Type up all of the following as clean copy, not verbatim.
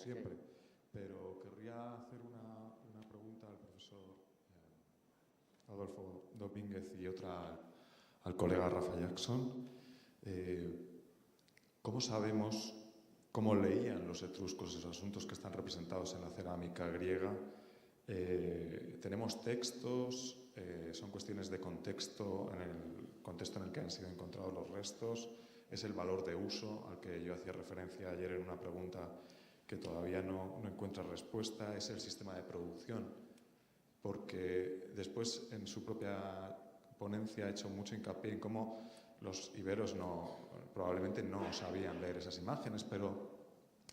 siempre. Pero querría hacer una pregunta al profesor Adolfo Domínguez y otra al colega Rafa Jackson. ¿Cómo sabemos cómo leían los etruscos esos asuntos que están representados en la cerámica griega? Tenemos textos, son cuestiones de contexto, en el contexto en el que han sido encontrados los restos, es el valor de uso al que yo hacía referencia ayer en una pregunta que todavía no encuentra respuesta, es el sistema de producción, porque después en su propia ponencia ha hecho mucho hincapié en cómo los iberos probablemente no sabían leer esas imágenes, pero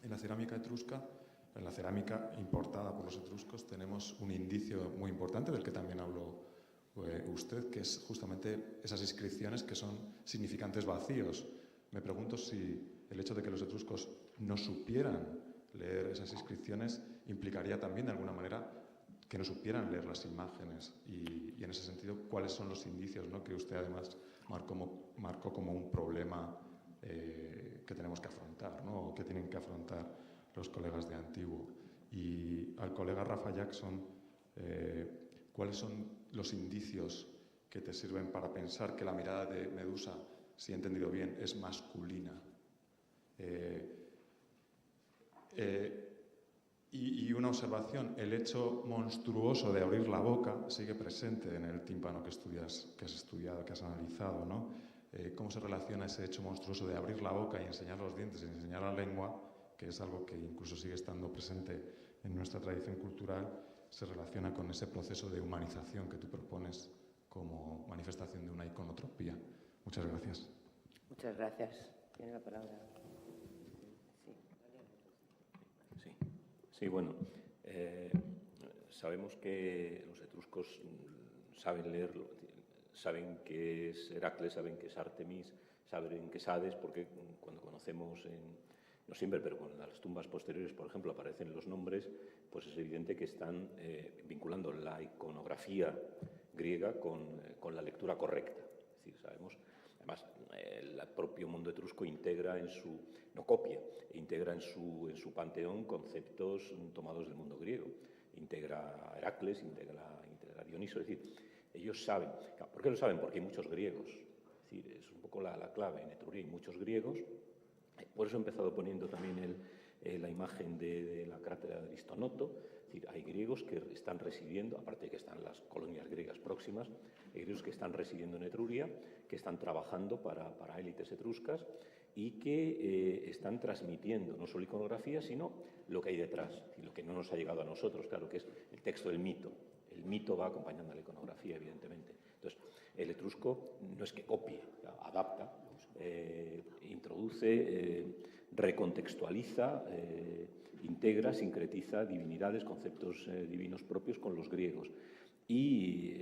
en la cerámica etrusca, en la cerámica importada por los etruscos, tenemos un indicio muy importante del que también habló usted, que es justamente esas inscripciones que son significantes vacíos. Me pregunto si el hecho de que los etruscos no supieran leer esas inscripciones implicaría también de alguna manera que no supieran leer las imágenes y en ese sentido, ¿cuáles son los indicios, ¿no?, que usted además marcó como un problema que tenemos que afrontar, ¿no?, o que tienen que afrontar los colegas de Antiguo? Y al colega Rafa Jackson, ¿cuáles son los indicios que te sirven para pensar que la mirada de Medusa, si he entendido bien, es masculina? Y una observación, el hecho monstruoso de abrir la boca sigue presente en el tímpano que has estudiado, que has analizado, ¿no? ¿Cómo se relaciona ese hecho monstruoso de abrir la boca y enseñar los dientes y enseñar la lengua, que es algo que incluso sigue estando presente en nuestra tradición cultural, se relaciona con ese proceso de humanización que tú propones como manifestación de una iconotropía? Muchas gracias. Muchas gracias. Tiene la palabra. Sí, bueno, sabemos que los etruscos saben leerlo, saben que es Heracles, saben que es Artemis, saben que es Hades, porque cuando conocemos, no siempre, pero con las tumbas posteriores, por ejemplo, aparecen los nombres, pues es evidente que están vinculando la iconografía griega con la lectura correcta. Es decir, sabemos. Además, el propio mundo etrusco integra no copia, integra en su panteón conceptos tomados del mundo griego. Integra a Heracles, integra a Dioniso. Es decir, ellos saben. ¿Por qué lo saben? Porque hay muchos griegos. Es decir, es un poco la clave. En Etruria hay muchos griegos. Por eso he empezado poniendo también la imagen de la crátera de Aristonoto. Es decir, hay griegos que están residiendo, aparte de que están las colonias griegas próximas, hay griegos que están residiendo en Etruria, que están trabajando para élites etruscas y que están transmitiendo no solo iconografía, sino lo que hay detrás, y lo que no nos ha llegado a nosotros, claro, que es el texto del mito. El mito va acompañando a la iconografía, evidentemente. Entonces, el etrusco no es que copie, adapta, introduce, recontextualiza, integra, sincretiza divinidades, conceptos divinos propios con los griegos y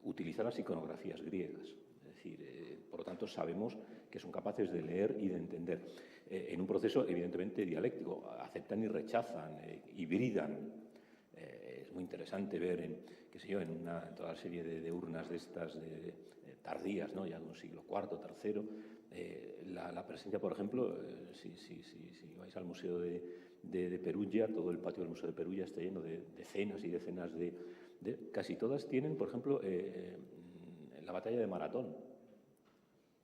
utiliza las iconografías griegas. Es decir, por lo tanto, sabemos que son capaces de leer y de entender. En un proceso, evidentemente, dialéctico. Aceptan y rechazan, hibridan. Es muy interesante ver en toda la serie de urnas de estas tardías, ¿no?, ya de un siglo IV, III, la presencia, por ejemplo, si vais al Museo de Perugia, todo el patio del Museo de Perugia está lleno de decenas y decenas casi todas tienen, por ejemplo, la batalla de Maratón,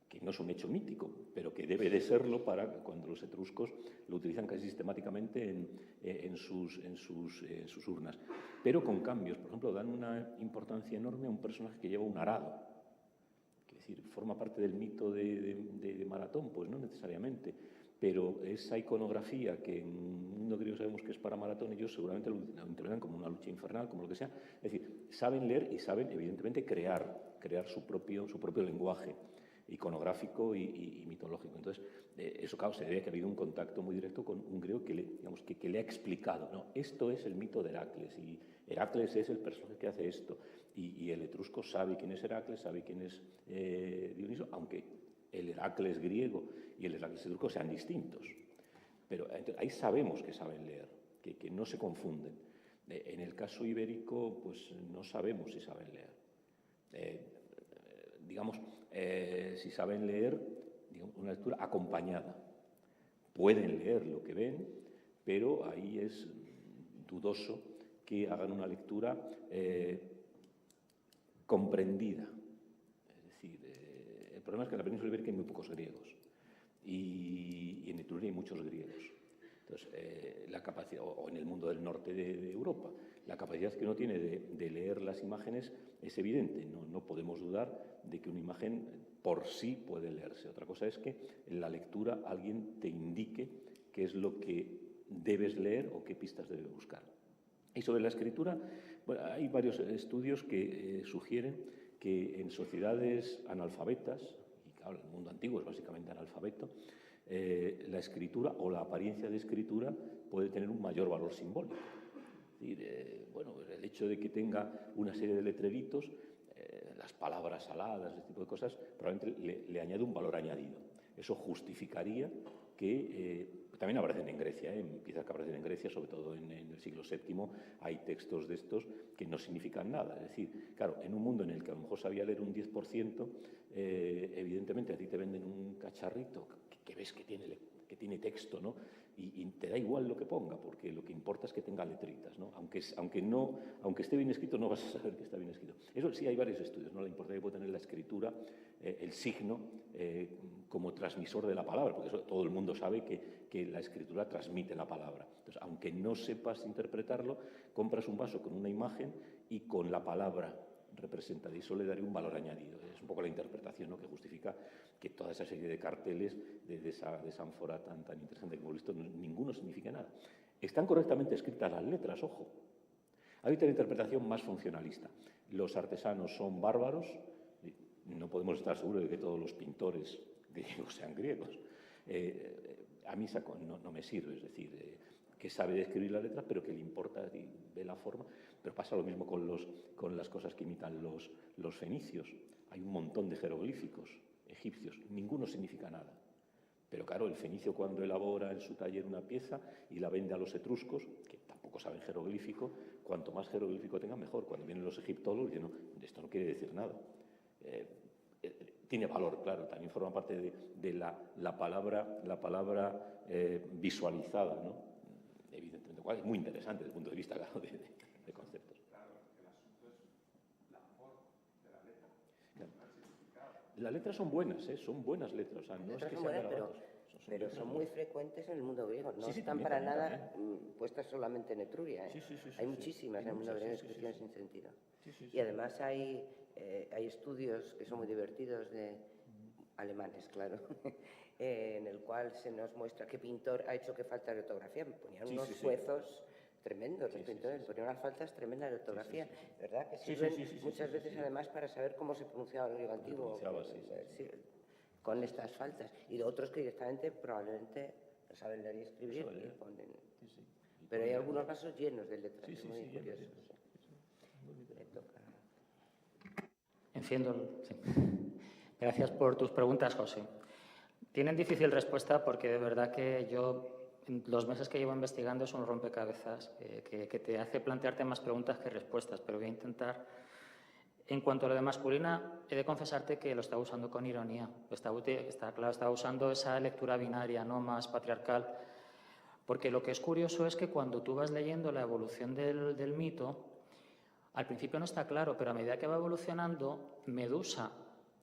que no es un hecho mítico, pero que debe de serlo para cuando los etruscos lo utilizan casi sistemáticamente en sus urnas. Pero con cambios. Por ejemplo, dan una importancia enorme a un personaje que lleva un arado. Es decir, ¿forma parte del mito de Maratón? Pues no necesariamente. Pero esa iconografía que en el mundo griego sabemos que es para Maratón, ellos seguramente lo interpretan como una lucha infernal, como lo que sea. Es decir, saben leer y saben, evidentemente, crear su propio lenguaje iconográfico y mitológico. Entonces, eso, claro, se debe a que ha habido un contacto muy directo con un griego que le ha explicado, ¿no? Esto es el mito de Heracles y Heracles es el personaje que hace esto y el etrusco sabe quién es Heracles, sabe quién es Dioniso, aunque el Heracles griego y el Heracles etrusco sean distintos. Pero ahí sabemos que saben leer, que no se confunden. En el caso ibérico, pues no sabemos si saben leer. Si saben leer, una lectura acompañada. Pueden leer lo que ven, pero ahí es dudoso que hagan una lectura comprendida. Es decir, el problema es que en la península ibérica hay muy pocos griegos y en Etruria hay muchos griegos. Entonces, la capacidad, o en el mundo del norte de Europa, la capacidad que uno tiene de leer las imágenes es evidente. No podemos dudar de que una imagen por sí puede leerse. Otra cosa es que en la lectura alguien te indique qué es lo que debes leer o qué pistas debes buscar. Y sobre la escritura, bueno, hay varios estudios que sugieren que en sociedades analfabetas, y claro, el mundo antiguo es básicamente analfabeto, la escritura o la apariencia de escritura puede tener un mayor valor simbólico. Es decir, bueno, el hecho de que tenga una serie de letreritos, las palabras aladas, ese tipo de cosas, probablemente le añade un valor añadido. Eso justificaría que también aparecen en Grecia, empieza a aparecer en Grecia, sobre todo en el siglo VII, hay textos de estos que no significan nada. Es decir, claro, en un mundo en el que a lo mejor sabía leer un 10%, evidentemente a ti te venden un cacharrito que ves que tiene texto, ¿no? Y te da igual lo que ponga, porque lo que importa es que tenga letritas, ¿no? Aunque esté bien escrito, no vas a saber que está bien escrito. Eso sí, hay varios estudios, ¿no? La importancia que puede tener la escritura, el signo, como transmisor de la palabra, porque eso, todo el mundo sabe que la escritura transmite la palabra. Entonces, aunque no sepas interpretarlo, compras un vaso con una imagen y con la palabra representada, y eso le daría un valor añadido. Es un poco la interpretación, ¿no?, que justifica que toda esa serie de carteles de esa ánfora tan interesante que hemos visto, ninguno significa nada. Están correctamente escritas las letras, ojo. Hay otra interpretación más funcionalista. Los artesanos son bárbaros, no podemos estar seguros de que todos los pintores griegos sean griegos. A mí no me sirve, es decir, que sabe describir la letra, pero que le importa y ve la forma. Pero pasa lo mismo con las cosas que imitan los fenicios. Hay un montón de jeroglíficos egipcios, ninguno significa nada. Pero claro, el fenicio, cuando elabora en su taller una pieza y la vende a los etruscos, que tampoco saben jeroglífico, cuanto más jeroglífico tenga, mejor. Cuando vienen los egiptólogos, dicen, no, esto no quiere decir nada. Tiene valor, claro, también forma parte de la palabra visualizada, ¿no? Evidentemente, es muy interesante desde el punto de vista, claro, de conceptos. Claro, el asunto es la forma de la letra. Claro. Las letras son buenas, son buenas letras. O sea, no es que son sean buenas, garabatos, pero son muy frecuentes en el mundo griego. No Sí, están también, para también, nada puestas solamente en Etruria. Sí, Hay muchísimas en el mundo griego inscripciones sin sentido. Y además hay estudios que son muy divertidos de alemanes, claro, en el cual se nos muestra qué pintor ha hecho qué falta de ortografía. Ponían unos juezos tremendos, los pintores, ponían unas faltas tremendas de ortografía, ¿verdad? Que sirven muchas veces además para saber cómo se pronunciaba el griego antiguo con estas faltas. Y otros que directamente probablemente no saben leer y escribir y ponen... Pero hay algunos vasos llenos de letras, muy curiosos. Enciendo. Sí. Gracias por tus preguntas, José. Tienen difícil respuesta porque de verdad que yo, en los meses que llevo investigando, es un rompecabezas que te hace plantearte más preguntas que respuestas, pero voy a intentar. En cuanto a lo de masculina, he de confesarte que lo estaba usando con ironía. Estaba usando esa lectura binaria, no más patriarcal, porque lo que es curioso es que cuando tú vas leyendo la evolución del mito, al principio no está claro, pero a medida que va evolucionando, Medusa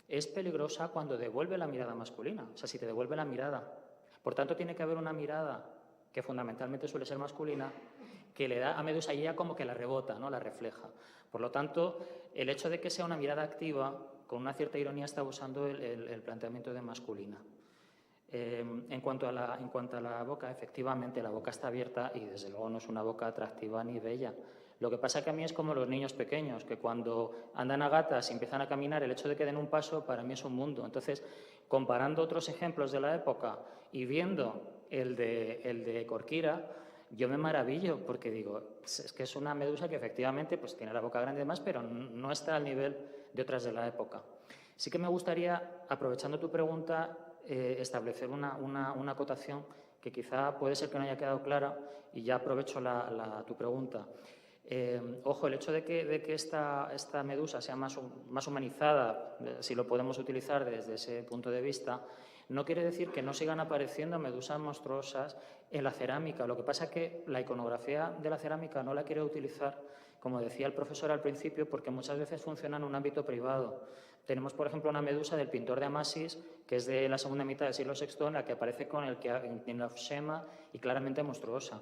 es peligrosa cuando devuelve la mirada masculina, o sea, si te devuelve la mirada. Por tanto, tiene que haber una mirada que fundamentalmente suele ser masculina, que le da a Medusa y ella como que la rebota, ¿no?, la refleja. Por lo tanto, el hecho de que sea una mirada activa, con una cierta ironía, está usando el planteamiento de masculina. En cuanto a la boca, efectivamente, la boca está abierta y desde luego no es una boca atractiva ni bella. Lo que pasa que a mí es como los niños pequeños, que cuando andan a gatas y empiezan a caminar, el hecho de que den un paso para mí es un mundo. Entonces, comparando otros ejemplos de la época y viendo el de Corquira, yo me maravillo porque digo, es que es una medusa que efectivamente pues, tiene la boca grande y demás, pero no está al nivel de otras de la época. Sí que me gustaría, aprovechando tu pregunta, establecer una acotación que quizá puede ser que no haya quedado clara y ya aprovecho tu pregunta. Ojo, el hecho de que esta medusa sea más humanizada, si lo podemos utilizar desde ese punto de vista, No quiere decir que no sigan apareciendo medusas monstruosas en la cerámica. Lo que pasa es que la iconografía de la cerámica no la quiere utilizar, como decía el profesor al principio, porque muchas veces funciona en un ámbito privado. Tenemos, por ejemplo, una medusa del pintor de Amasis, que es de la segunda mitad del siglo VI, en la que aparece con el que en la Shema y claramente monstruosa.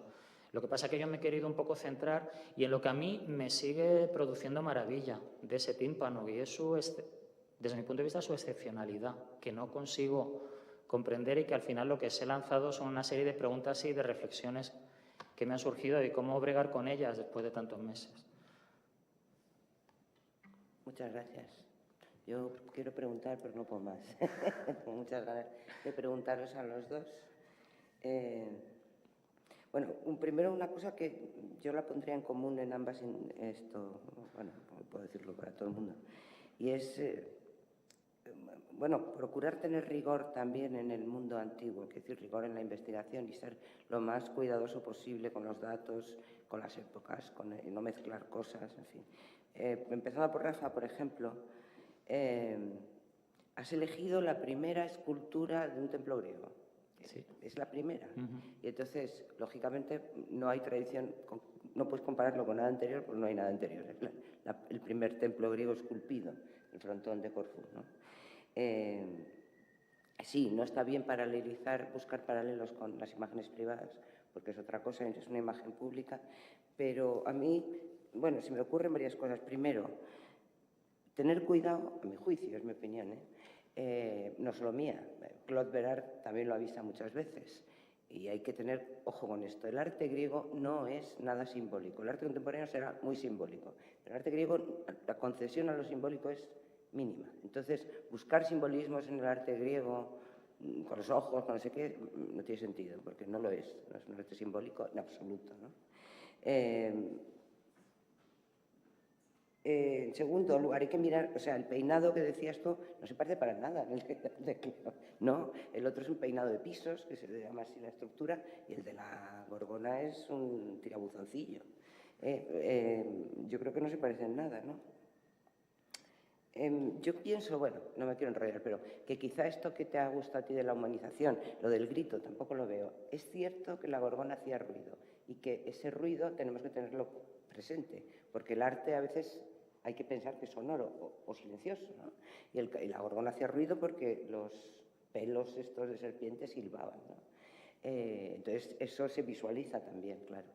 Lo que pasa es que yo me he querido un poco centrar y en lo que a mí me sigue produciendo maravilla de ese tímpano, y es desde mi punto de vista su excepcionalidad, que no consigo comprender y que al final lo que se he lanzado son una serie de preguntas y de reflexiones que me han surgido de cómo bregar con ellas después de tantos meses. Muchas gracias. Yo quiero preguntar, pero no puedo más. Tengo muchas ganas de preguntaros a los dos. Bueno, primero una cosa que yo la pondría en común en ambas, bueno, puedo decirlo para todo el mundo, y es, bueno, procurar tener rigor también en el mundo antiguo, es decir, rigor en la investigación y ser lo más cuidadoso posible con los datos, con las épocas, y no mezclar cosas, en fin. Empezando por Rafa, por ejemplo, has elegido la primera escultura de un templo griego. Sí. Es la primera. Y entonces, lógicamente, no hay tradición, no puedes compararlo con nada anterior, porque no hay nada anterior. Es el primer templo griego esculpido, el frontón de Corfú, ¿no? Sí, no está bien buscar paralelos con las imágenes privadas, porque es otra cosa, es una imagen pública, pero a mí, bueno, se me ocurren varias cosas. Primero, tener cuidado, a mi juicio, es mi opinión, no solo mía, Claude Bérard también lo avisa muchas veces, y hay que tener ojo con esto. El arte griego no es nada simbólico, el arte contemporáneo será muy simbólico, pero el arte griego, la concesión a lo simbólico es mínima. Entonces, buscar simbolismos en el arte griego, con los ojos, con no sé qué, no tiene sentido, porque no lo es, no es un arte simbólico en absoluto, ¿no? En segundo lugar, hay que mirar, o sea, el peinado que decías tú no se parece para nada en el de Clio, no, el otro es un peinado de pisos, que se le llama así la estructura, y el de la Gorgona es un tirabuzoncillo. Yo creo que no se parecen nada, ¿no? Yo pienso, bueno, no me quiero enrollar, pero que quizá esto que te ha gustado a ti de la humanización, lo del grito, tampoco lo veo. Es cierto que la Gorgona hacía ruido y que ese ruido tenemos que tenerlo presente, porque el arte a veces hay que pensar que es sonoro o silencioso, ¿no? Y la Gorgona hacía ruido porque los pelos estos de serpiente silbaban, ¿no? Entonces eso se visualiza también, claro.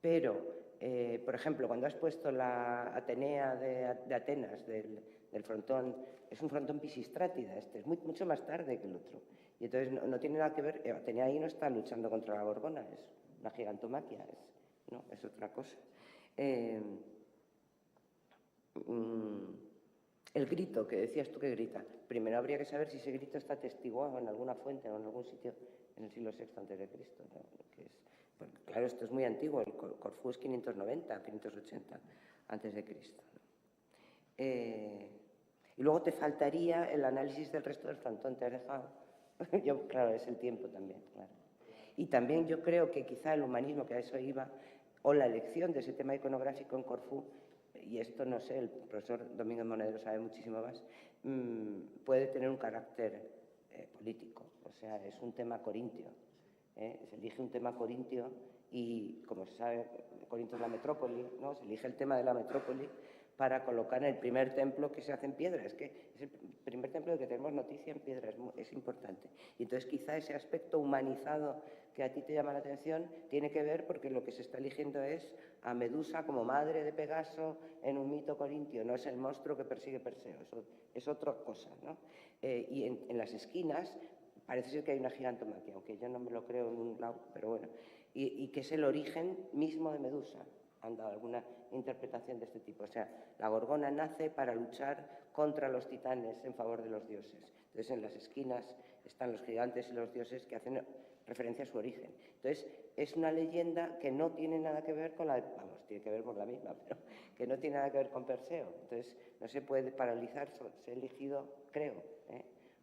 Pero, por ejemplo, cuando has puesto la Atenea de Atenas, del frontón, es un frontón Pisistrátida, es mucho más tarde que el otro. Y entonces no tiene nada que ver, Atenea ahí no está luchando contra la Gorgona, es una gigantomaquia, es otra cosa. El grito, que decías tú que grita. Primero habría que saber si ese grito está atestiguado en alguna fuente o en algún sitio en el siglo VI a.C., ¿no? Bueno, claro, esto es muy antiguo, el Corfú es 590, 580 a.C. Y luego te faltaría el análisis del resto del frontón, te has dejado. Claro, es el tiempo también, claro. Y también yo creo que quizá el humanismo, que a eso iba, o la elección de ese tema iconográfico en Corfú, y esto no sé, el profesor Domínguez Monedero sabe muchísimo más, puede tener un carácter político, o sea, es un tema corintio. Se elige un tema corintio y, como se sabe, Corinto es la metrópoli, ¿no? Se elige el tema de la metrópoli para colocar en el primer templo que se hace en piedra. Es que es el primer templo del que tenemos noticia en piedra, es importante. Y entonces quizá ese aspecto humanizado que a ti te llama la atención tiene que ver porque lo que se está eligiendo es a Medusa como madre de Pegaso en un mito corintio, no es el monstruo que persigue Perseo, eso es otra cosa, ¿no? Y en las esquinas parece ser que hay una gigantomaquia, aunque yo no me lo creo en un lado, pero bueno, y que es el origen mismo de Medusa. Han dado alguna interpretación de este tipo. O sea, la Gorgona nace para luchar contra los titanes en favor de los dioses. Entonces, en las esquinas están los gigantes y los dioses que hacen referencia a su origen. Entonces, es una leyenda que no tiene nada que ver con vamos, tiene que ver con la misma, pero que no tiene nada que ver con Perseo. Entonces, no se puede paralizar, se ha elegido, creo,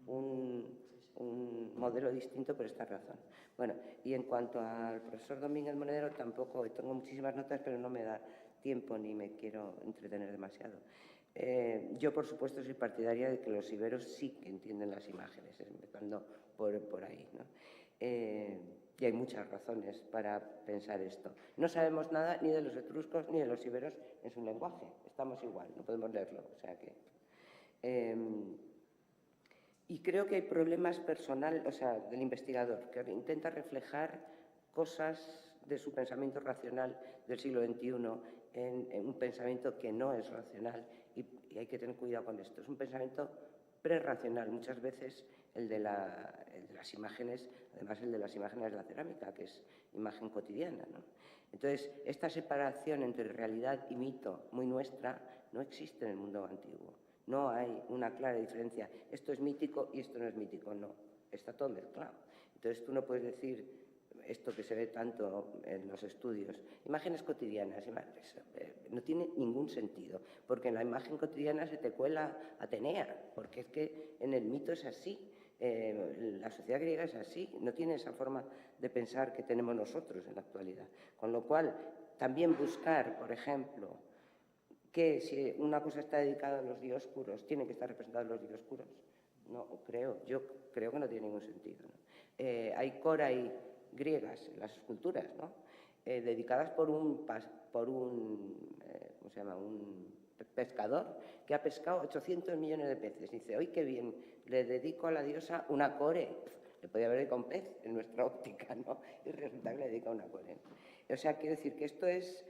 un modelo distinto por esta razón. Bueno, y en cuanto al profesor Domínguez Monedero, tampoco tengo muchísimas notas, pero no me da tiempo ni me quiero entretener demasiado. Yo, por supuesto, soy partidaria de que los iberos sí que entienden las imágenes, empezando por ahí, ¿no? Y hay muchas razones para pensar esto. No sabemos nada ni de los etruscos ni de los iberos en su lenguaje. Estamos igual, no podemos leerlo. O sea que, y creo que hay problemas personales, o sea, del investigador, que intenta reflejar cosas de su pensamiento racional del siglo XXI en un pensamiento que no es racional, y hay que tener cuidado con esto. Es un pensamiento prerracional, muchas veces el de las imágenes, además el de las imágenes de la cerámica, que es imagen cotidiana, ¿no? Entonces, esta separación entre realidad y mito, muy nuestra, no existe en el mundo antiguo. No hay una clara diferencia. Esto es mítico y esto no es mítico, no. Está todo mezclado. Entonces, tú no puedes decir esto que se ve tanto en los estudios, imágenes cotidianas, no tiene ningún sentido, porque en la imagen cotidiana se te cuela Atenea, porque es que en el mito es así, la sociedad griega es así, no tiene esa forma de pensar que tenemos nosotros en la actualidad. Con lo cual, también buscar, por ejemplo, que si una cosa está dedicada a los dioscuros, tiene que estar representada en los dioscuros. No creo, yo creo que no tiene ningún sentido, ¿no? Hay corai griegas, las esculturas, ¿no? Dedicadas por un ¿cómo se llama? Un pescador que ha pescado 800 millones de peces. Dice, ¡ay, qué bien! Le dedico a la diosa una core. Le podía haber dedicado un pez en nuestra óptica, ¿no? Y resulta que le dedica una core. O sea, quiero decir que esto es...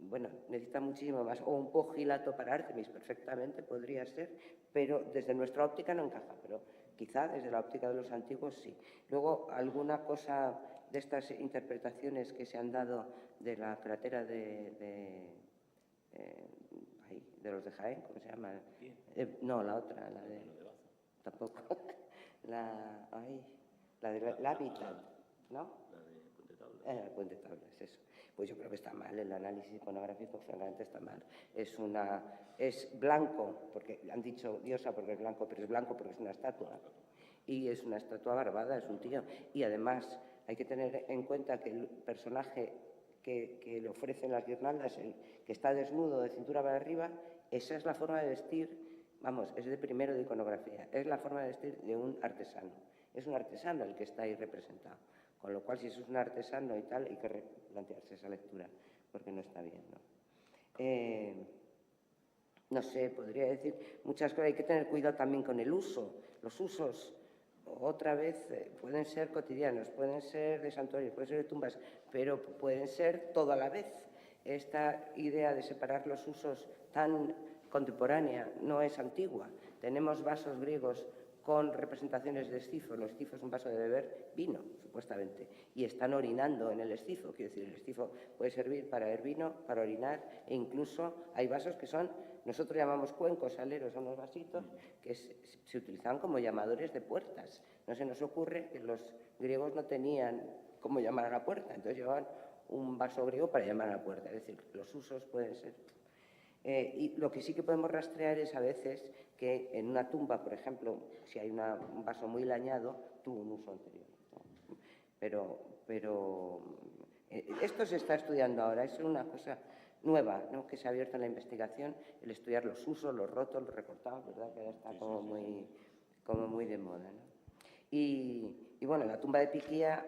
bueno, necesita muchísimo más. O un pugilato para Artemis, perfectamente podría ser, pero desde nuestra óptica no encaja, pero quizá desde la óptica de los antiguos sí. Luego, alguna cosa de estas interpretaciones que se han dado de la cratera de los de Jaén, ¿cómo se llama? No, la otra, la de... Tampoco. La de Hábitat, ¿no? La de Puente Tablas, eso. Pues yo creo que está mal, el análisis iconográfico francamente está mal. Es blanco, porque han dicho diosa porque es blanco, pero es blanco porque es una estatua. Y es una estatua barbada, es un tío. Y además hay que tener en cuenta que el personaje que le ofrecen las guirnaldas, el que está desnudo de cintura para arriba, esa es la forma de vestir, vamos, es de primero de iconografía, es la forma de vestir de un artesano. Es un artesano el que está ahí representado. Con lo cual, si eso es un artesano y tal, hay que replantearse esa lectura, porque no está bien, ¿no? No sé, podría decir muchas cosas. Hay que tener cuidado también con el uso. Los usos, otra vez, pueden ser cotidianos, pueden ser de santuarios, pueden ser de tumbas, pero pueden ser todo a la vez. Esta idea de separar los usos tan contemporánea no es antigua. Tenemos vasos griegos con representaciones de estifo. El estifo es un vaso de beber vino, supuestamente, y están orinando en el estifo. Quiero decir, el estifo puede servir para beber vino, para orinar, e incluso hay vasos que son, nosotros llamamos cuencos, saleros, son unos vasitos que se utilizaban como llamadores de puertas. No se nos ocurre que los griegos no tenían cómo llamar a la puerta, entonces llevaban un vaso griego para llamar a la puerta. Es decir, los usos pueden ser... y lo que sí que podemos rastrear es a veces que en una tumba, por ejemplo, si hay un vaso muy lañado, tuvo un uso anterior, ¿no? Pero esto se está estudiando ahora, es una cosa nueva, ¿no?, que se ha abierto en la investigación, el estudiar los usos, los rotos, los recortados, ¿verdad?, que ahora está como muy de moda, ¿no? Y bueno, en la tumba de Piquía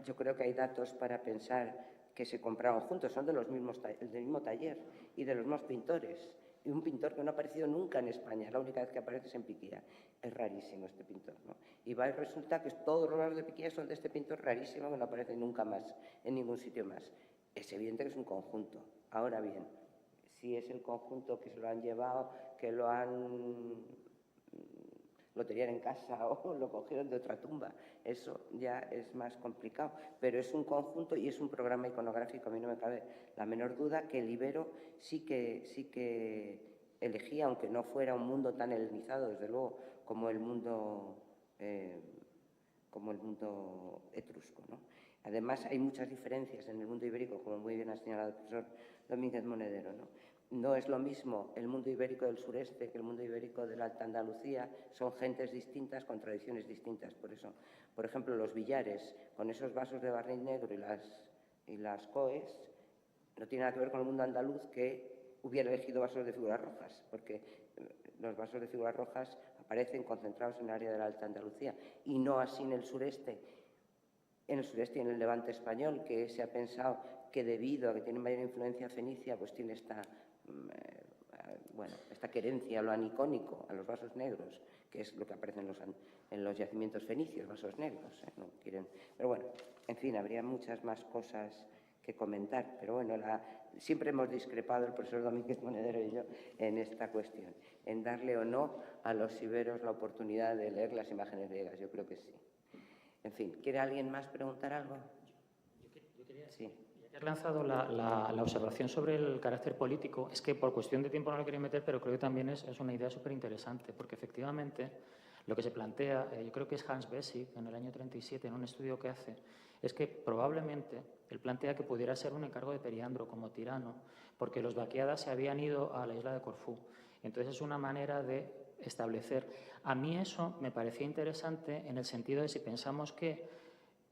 yo creo que hay datos para pensar que se compraron juntos, son del mismo taller y de los mismos pintores. Y un pintor que no ha aparecido nunca en España, la única vez que aparece es en Piquía. Es rarísimo este pintor, ¿no? Y resulta que todos los vasos de Piquía son de este pintor rarísimo que no aparece nunca más, en ningún sitio más. Es evidente que es un conjunto. Ahora bien, si es el conjunto que se lo han llevado, que lo tenían en casa o lo cogieron de otra tumba, eso ya es más complicado, pero es un conjunto y es un programa iconográfico. A mí no me cabe la menor duda que el ibero sí que elegía, aunque no fuera un mundo tan helenizado, desde luego, como el mundo etrusco, ¿no? Además, hay muchas diferencias en el mundo ibérico, como muy bien ha señalado el profesor Domínguez Monedero, ¿no? No es lo mismo el mundo ibérico del sureste que el mundo ibérico de la Alta Andalucía, son gentes distintas con tradiciones distintas. Por eso, por ejemplo, los billares, con esos vasos de barniz negro y las coes, no tiene nada que ver con el mundo andaluz, que hubiera elegido vasos de figuras rojas, porque los vasos de figuras rojas aparecen concentrados en el área de la Alta Andalucía y no así en el sureste y en el Levante español, que se ha pensado que debido a que tiene mayor influencia fenicia, pues tiene esta querencia a lo anicónico, a los vasos negros, que es lo que aparece en los yacimientos fenicios, vasos negros. No quieren, pero bueno, en fin, habría muchas más cosas que comentar, pero bueno, siempre hemos discrepado el profesor Domínguez Monedero y yo en esta cuestión, en darle o no a los iberos la oportunidad de leer las imágenes griegas. Yo creo que sí. En fin, ¿quiere alguien más preguntar algo? Yo quería... Sí. Has lanzado la observación sobre el carácter político. Es que por cuestión de tiempo no lo quería meter, pero creo que también es una idea súper interesante, porque efectivamente lo que se plantea, yo creo que es Hans Bessig, en el año 37, en un estudio que hace, es que probablemente él plantea que pudiera ser un encargo de Periandro como tirano, porque los Baquiadas se habían ido a la isla de Corfú. Entonces es una manera de establecer. A mí eso me parecía interesante en el sentido de si pensamos que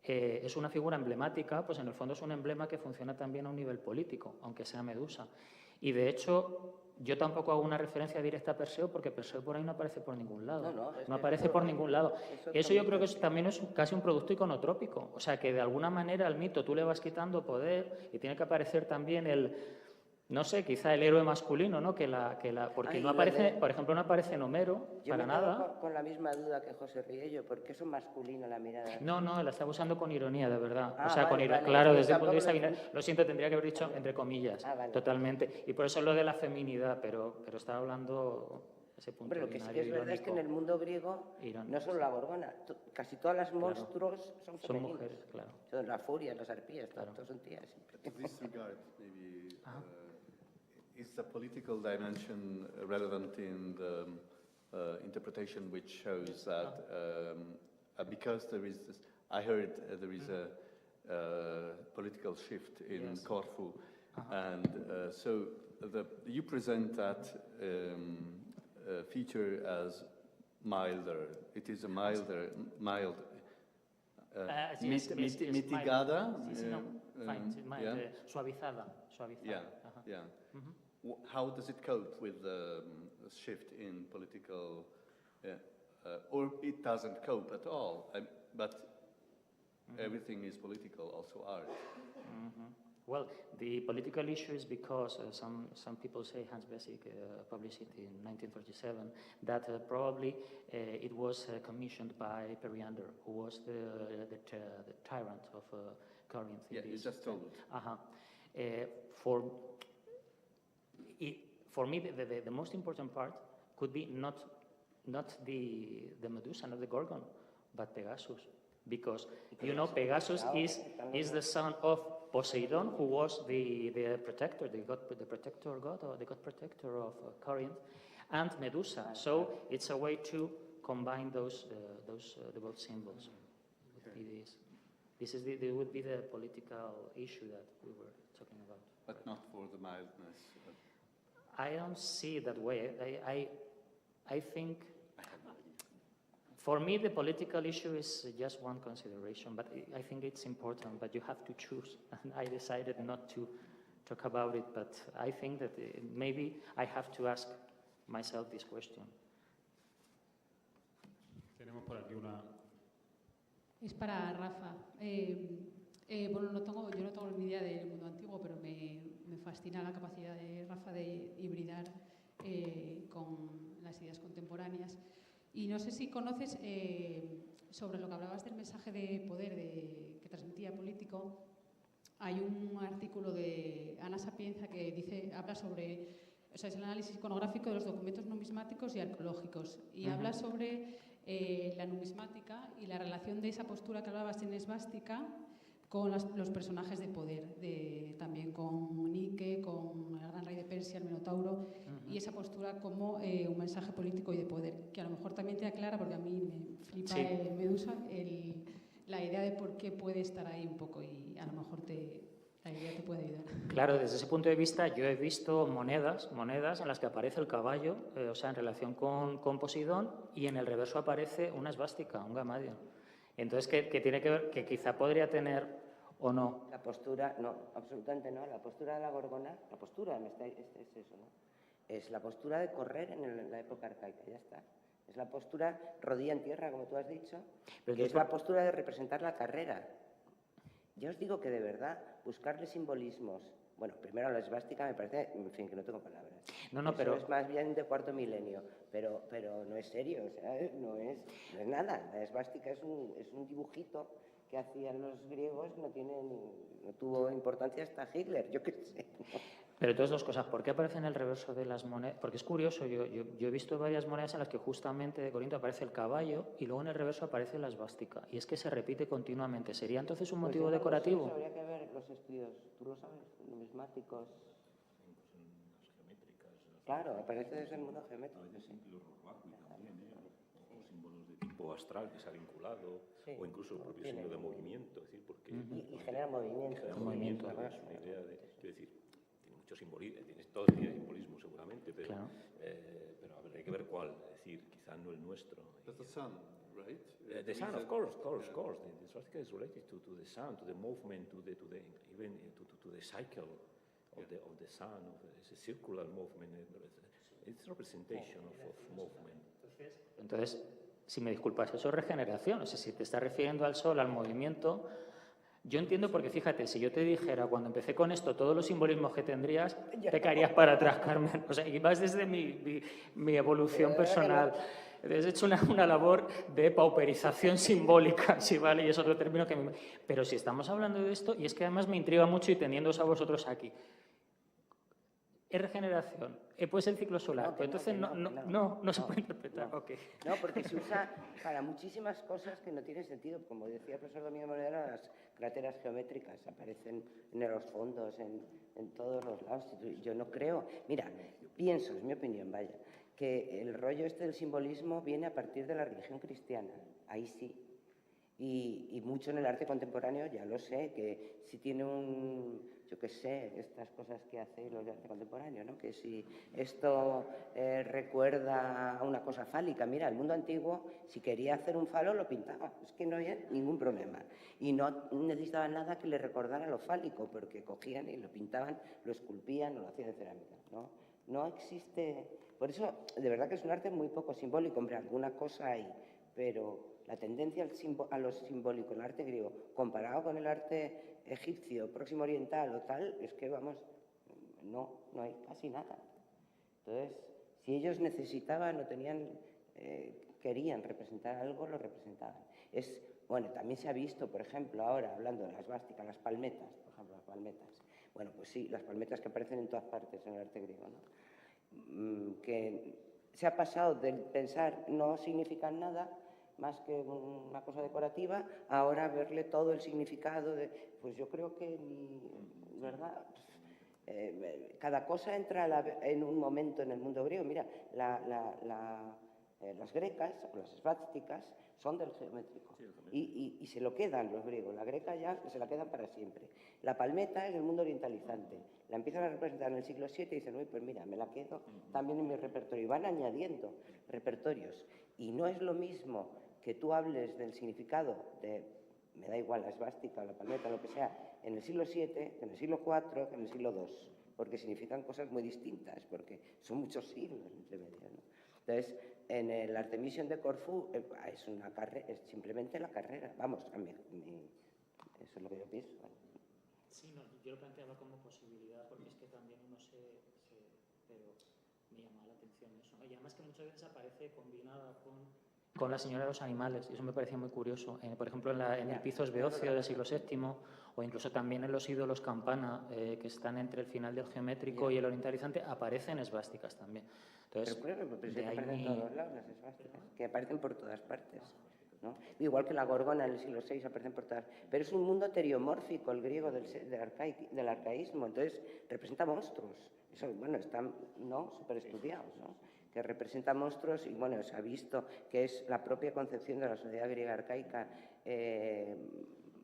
es una figura emblemática, pues en el fondo es un emblema que funciona también a un nivel político, aunque sea Medusa. Y de hecho, yo tampoco hago una referencia directa a Perseo, porque Perseo por ahí no aparece por ningún lado. No aparece por ningún lado. Eso yo creo que también es casi un producto iconotrópico. O sea, que de alguna manera al mito tú le vas quitando poder y tiene que aparecer también no sé, quizá el héroe masculino, ¿no? Porque no aparece, por ejemplo, no aparece en Homero, para nada. Yo me quedo con la misma duda que José Riello, porque es un masculino la mirada. No, la estaba usando con ironía, de verdad. Ah, o sea, vale, claro, vale, desde el punto de vista... Lo siento, tendría que haber dicho entre comillas, vale. Totalmente. Y por eso lo de la feminidad, pero estaba hablando ese punto. Hombre, lo que sí que es verdad es que en el mundo griego, no solo la Gorgona, casi todas las monstruos son femeninos. Son mujeres, claro. Son las furias, las arpías, todos son tías. In this regard, maybe, is the political dimension relevant in the interpretation which shows that because there is this, I heard there is a political shift in Corfu, and so you present that feature as milder. It is a mild, mitigada. Suavizada. Yeah. How does it cope with the shift in political, or it doesn't cope at all? But everything is political, also art. Well, the political issue is because some people say Hans Bessig published it in 1937, that probably it was commissioned by Periander, who was the tyrant of Corinth. Yeah, you just told it. For me, the most important part could be not the Medusa, not the Gorgon, but Pegasus, because Pegasus is the son of Poseidon, who was the protector, the god protector of Corinth, and Medusa. So it's a way to combine those both symbols. This would be the political issue that we were talking about. But not for the mildness. I don't see it that way. I think, for me, the political issue is just one consideration, but I think it's important, but you have to choose. And I decided not to talk about it, but I think that maybe I have to ask myself this question. Tenemos por aquí una... Es para Rafa. Bueno, yo no tengo ni idea del mundo antiguo, pero me fascina la capacidad de Rafa de hibridar con las ideas contemporáneas. Y no sé si conoces, sobre lo que hablabas del mensaje de poder que transmitía político, hay un artículo de Ana Sapienza que habla sobre, o sea, es el análisis iconográfico de los documentos numismáticos y arqueológicos, y habla sobre la numismática y la relación de esa postura que hablabas en esvástica con los personajes de poder, también con Nike, con el gran rey de Persia, el Minotauro, y esa postura como un mensaje político y de poder, que a lo mejor también te aclara, porque a mí me flipa Medusa, la idea de por qué puede estar ahí un poco, y a lo mejor la idea te puede ayudar. Claro, desde ese punto de vista yo he visto monedas en las que aparece el caballo, o sea, en relación con Poseidón, y en el reverso aparece una esvástica, un gamadion. Entonces, que tiene que ver, que quizá podría tener ¿O no? La postura, no, absolutamente no. La postura de la gorgona, la postura, es eso, ¿no? Es la postura de correr en la época arcaica, ya está. Es la postura rodilla en tierra, como tú has dicho, Pero que es la postura de representar la carrera. Yo os digo que de verdad, buscarle simbolismos. Bueno, primero la esvástica me parece, en fin, que no tengo palabras. No, Eso pero es más bien de cuarto milenio, pero no es serio, o sea, no es nada. La esvástica es un dibujito que hacían los griegos, no tuvo importancia hasta Hitler, yo qué sé. Pero entonces dos cosas, ¿por qué aparece en el reverso de las monedas? Porque es curioso, yo he visto varias monedas en las que justamente de Corinto aparece el caballo y luego en el reverso aparece la esvástica. Y es que se repite continuamente. ¿Sería entonces un motivo decorativo? Habría que ver los estudios, tú lo sabes, numismáticos. Claro, aparece desde el mundo geométrico. Los también, o símbolos de tipo astral que se ha vinculado, o incluso el propio signo de movimiento, es decir, porque... Y genera movimiento. Genera movimiento, es una idea de... Quiero decir, tiene mucho simbolismo, todo tiene simbolismo seguramente, pero, Claro. Pero hay que ver cuál, es decir, quizá no el nuestro. That's the sun, right? The sun, of course. The swastika is related to the sun, to the movement, to the cycle of the sun. It's a circular movement. It's representation of movement. Entonces, si me disculpas, eso es regeneración. O sea, si te estás refiriendo al sol, al movimiento, yo entiendo porque, fíjate, si yo te dijera cuando empecé con esto todos los simbolismos que tendrías, te caerías para atrás, Carmen. O sea, y vas desde mi evolución personal. He hecho una labor de pauperización simbólica, sí, vale, y es otro término que me... Pero si estamos hablando de esto, y es que además me intriga mucho y teniéndoos a vosotros aquí, es regeneración, puede ser el ciclo solar, pero entonces no se puede interpretar. No. Okay. No, porque se usa para muchísimas cosas que no tienen sentido. Como decía el profesor Domingo Monedero, las cráteras geométricas aparecen en los fondos, en todos los lados. Yo no creo... Mira, pienso, es mi opinión, vaya, que el rollo este del simbolismo viene a partir de la religión cristiana. Ahí sí. Y mucho en el arte contemporáneo, ya lo sé, que si tiene yo qué sé, estas cosas que hacen los de arte contemporáneo, ¿no? Que si esto recuerda a una cosa fálica, mira, el mundo antiguo, si quería hacer un falo, lo pintaba, es que no había ningún problema. Y no necesitaban nada que le recordara lo fálico, porque cogían y lo pintaban, lo esculpían o lo hacían de cerámica, ¿no? No existe... Por eso, de verdad que es un arte muy poco simbólico, hombre, alguna cosa hay, pero... La tendencia a lo simbólico en el arte griego, comparado con el arte egipcio, próximo oriental o tal, es que, vamos, no hay casi nada. Entonces, si ellos necesitaban o querían representar algo, lo representaban. Bueno, también se ha visto, por ejemplo, ahora, hablando de las esvásticas, las palmetas, por ejemplo, las palmetas. Bueno, pues sí, las palmetas que aparecen en todas partes en el arte griego, ¿no? Que se ha pasado de pensar no significan nada, más que una cosa decorativa, ahora verle todo el significado pues yo creo que, ¿verdad? Cada cosa entra en un momento en el mundo griego. Mira, las grecas o las esvásticas son del geométrico y se lo quedan los griegos. La greca ya se la quedan para siempre. La palmeta es del mundo orientalizante. La empiezan a representar en el siglo VII y dicen, uy, pues mira, me la quedo también en mi repertorio. Y van añadiendo repertorios. Y no es lo mismo que tú hables del significado me da igual, la esvástica, la palmeta, lo que sea, en el siglo VII, que en el siglo IV, que en el siglo II, porque significan cosas muy distintas, porque son muchos siglos entre medio, ¿no? Entonces, en el Artemision de Corfú es simplemente la carrera. Vamos, eso es lo que yo pienso. ¿Vale? Sí, no, yo lo planteaba como posibilidad, porque es que también uno pero me llama la atención eso, ¿no? Y además que muchas veces aparece combinada con la señora de los animales, y eso me parecía muy curioso. Por ejemplo, en el Pizos Beocio del siglo VII, o incluso también en los ídolos campana, que están entre el final del geométrico y el orientalizante, aparecen esvásticas también. Entonces, pero que aparecen en todos lados las esvásticas, que aparecen por todas partes, ¿no? Igual que la gorgona en el siglo VI aparecen por todas partes. Pero es un mundo teriomórfico, el griego del arcaísmo, entonces representa monstruos. Eso, bueno, están súper estudiados, ¿no? Que representa monstruos y, bueno, se ha visto que es la propia concepción de la sociedad griega arcaica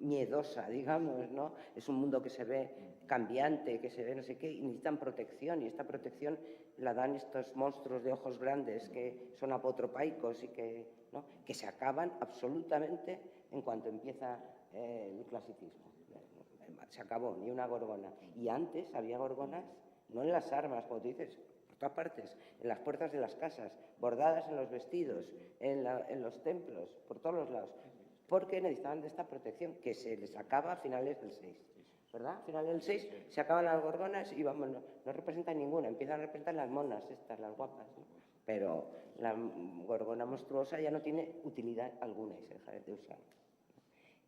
miedosa, digamos, ¿no? Es un mundo que se ve cambiante, que se ve no sé qué, y necesitan protección, y esta protección la dan estos monstruos de ojos grandes que son apotropaicos y que se acaban absolutamente en cuanto empieza el clasicismo. se acabó, ni una gorgona. Y antes había gorgonas, no en las armas, como tú dices, por todas partes, en las puertas de las casas, bordadas en los vestidos, en los templos, por todos los lados, porque necesitaban de esta protección que se les acaba a finales del 6. ¿Verdad? A finales del 6 se acaban las gorgonas y vamos, no representan ninguna, empiezan a representar las monas estas, las guapas, ¿no? Pero la gorgona monstruosa ya no tiene utilidad alguna y se deja de usar.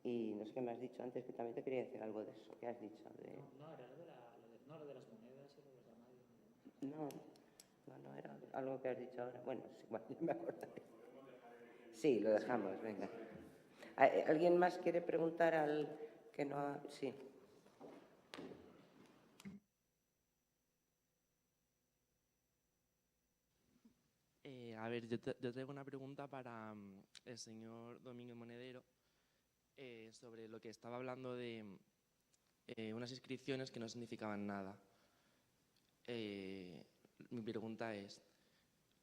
Y no sé qué me has dicho antes, que también te quería decir algo de eso. ¿Qué has dicho? No, era lo de las monedas y los armarios. No, era algo que has dicho ahora. Bueno, sí, bueno, me acordaré. Sí, lo dejamos, venga. ¿Alguien más quiere preguntar al que no ha...? Sí. A ver, yo traigo una pregunta para el señor Domínguez Monedero sobre lo que estaba hablando de unas inscripciones que no significaban nada. Mi pregunta es,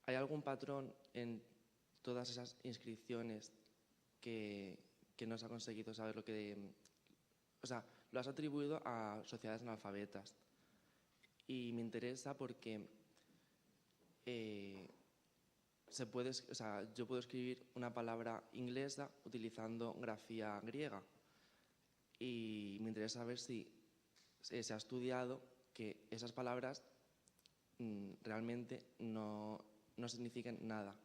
¿hay algún patrón en todas esas inscripciones que no se ha conseguido saber lo que... O sea, lo has atribuido a sociedades analfabetas. Y me interesa porque... yo puedo escribir una palabra inglesa utilizando grafía griega y me interesa saber si se ha estudiado que esas palabras realmente no significan nada.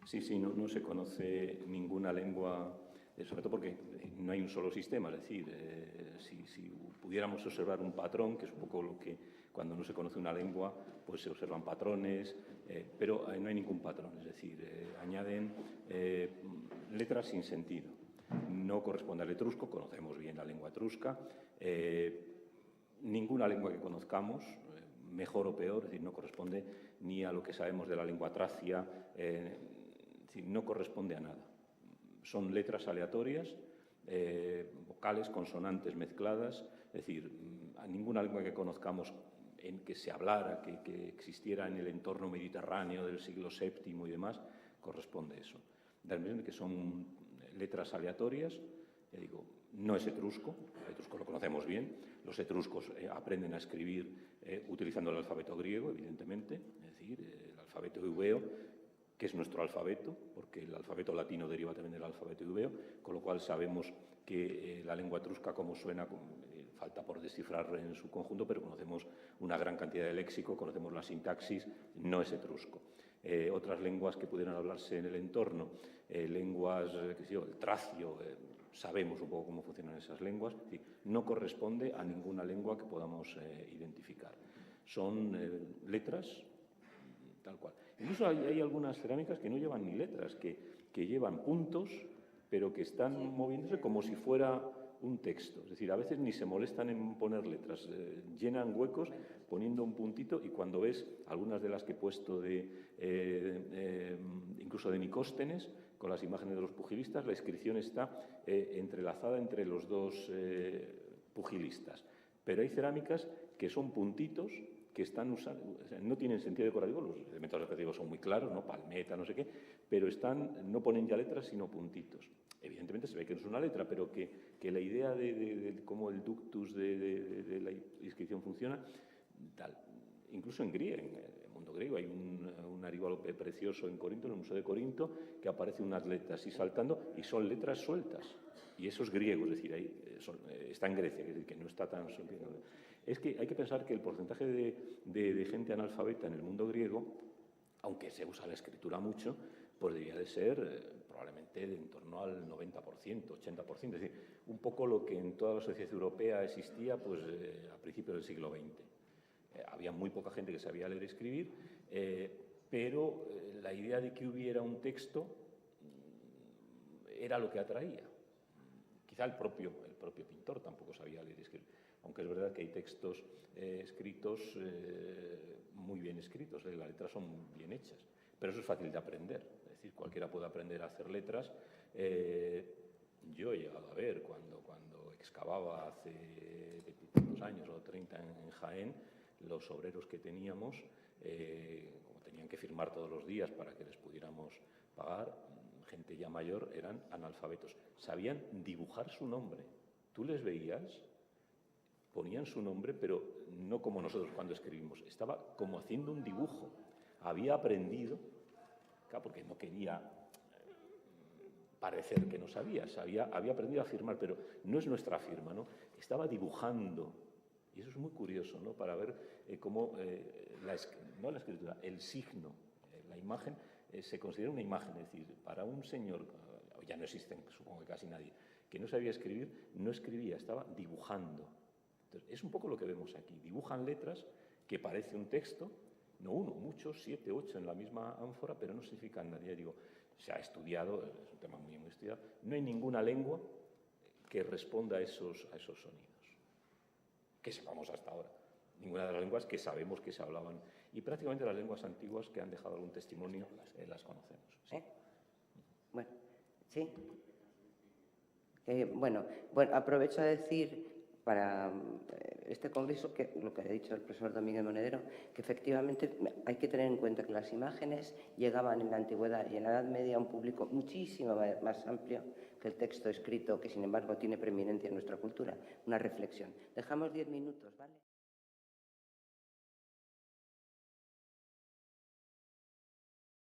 Sí, no se conoce ninguna lengua, sobre todo porque no hay un solo sistema, es decir, si pudiéramos observar un patrón, que es un poco lo que cuando no se conoce una lengua, pues se observan patrones, pero no hay ningún patrón, es decir, añaden letras sin sentido. No corresponde al etrusco, conocemos bien la lengua etrusca, ninguna lengua que conozcamos, mejor o peor, es decir, no corresponde ni a lo que sabemos de la lengua tracia, es decir, no corresponde a nada. Son letras aleatorias, vocales, consonantes mezcladas, es decir, a ninguna lengua que conozcamos en que se hablara, que existiera en el entorno mediterráneo del siglo VII y demás, corresponde eso. También que son letras aleatorias, ya digo, no es etrusco, el etrusco lo conocemos bien, los etruscos aprenden a escribir utilizando el alfabeto griego, evidentemente, es decir, el alfabeto eubeo, que es nuestro alfabeto, porque el alfabeto latino deriva también del alfabeto eubeo, con lo cual sabemos que la lengua etrusca, como suena, falta por descifrar en su conjunto, pero conocemos una gran cantidad de léxico, conocemos la sintaxis, no es etrusco. Otras lenguas que pudieran hablarse en el entorno, lenguas, el tracio, sabemos un poco cómo funcionan esas lenguas, es decir, no corresponde a ninguna lengua que podamos identificar. Son letras tal cual. Incluso hay algunas cerámicas que no llevan ni letras, que llevan puntos, pero que están moviéndose como si fuera un texto. Es decir, a veces ni se molestan en poner letras, llenan huecos poniendo un puntito y cuando ves algunas de las que he puesto incluso de Nicóstenes, con las imágenes de los pugilistas, la inscripción está entrelazada entre los dos pugilistas. Pero hay cerámicas que son puntitos que están usando, o sea, no tienen sentido decorativo, los elementos decorativos son muy claros, ¿no? Palmeta, no sé qué, pero no ponen ya letras, sino puntitos. Evidentemente se ve que no es una letra, pero que la idea de cómo el ductus de la inscripción funciona, tal. Incluso en griego, en el mundo griego, hay un aribólope precioso en Corinto, en el Museo de Corinto, que aparece unas letras así saltando y son letras sueltas. Y eso es griego, es decir, ahí está en Grecia, es decir, que no está tan... Es que hay que pensar que el porcentaje de gente analfabeta en el mundo griego, aunque se usa la escritura mucho, pues debía de ser probablemente de en torno al 90%, 80%. Es decir, un poco lo que en toda la sociedad europea existía pues, a principios del siglo XX. Había muy poca gente que sabía leer y escribir, pero la idea de que hubiera un texto era lo que atraía. Quizá el propio pintor tampoco sabía leer y escribir, aunque es verdad que hay textos escritos muy bien escritos, las letras son bien hechas, pero eso es fácil de aprender, es decir, cualquiera puede aprender a hacer letras. Yo he llegado a ver cuando excavaba hace 22 años o 30 en Jaén, los obreros que teníamos, como tenían que firmar todos los días para que les pudiéramos pagar, gente ya mayor, eran analfabetos. Sabían dibujar su nombre. tú les veías, ponían su nombre, pero no como nosotros cuando escribimos, estaba como haciendo un dibujo. Había aprendido, claro, porque no quería parecer que no sabía, había aprendido a firmar, pero no es nuestra firma, ¿no? Estaba dibujando. Y eso es muy curioso, ¿no? Para ver cómo no la escritura, el signo, la imagen, se considera una imagen. Es decir, para un señor, ya no existen, supongo que casi nadie, que no sabía escribir, no escribía, estaba dibujando. Entonces, es un poco lo que vemos aquí. Dibujan letras que parece un texto, no uno, muchos, 7, 8 en la misma ánfora, pero no significan nada. Ya digo, se ha estudiado, es un tema muy estudiado, no hay ninguna lengua que responda a esos sonidos, que sepamos hasta ahora. Ninguna de las lenguas que sabemos que se hablaban. Y prácticamente las lenguas antiguas que han dejado algún testimonio las conocemos. ¿Sí? Bueno, sí. Bueno, aprovecho a decir para este congreso que lo que ha dicho el profesor Domínguez Monedero, que efectivamente hay que tener en cuenta que las imágenes llegaban en la antigüedad y en la Edad Media a un público muchísimo más amplio que el texto escrito, que sin embargo tiene preeminencia en nuestra cultura. Una reflexión. Dejamos 10 minutos, ¿vale?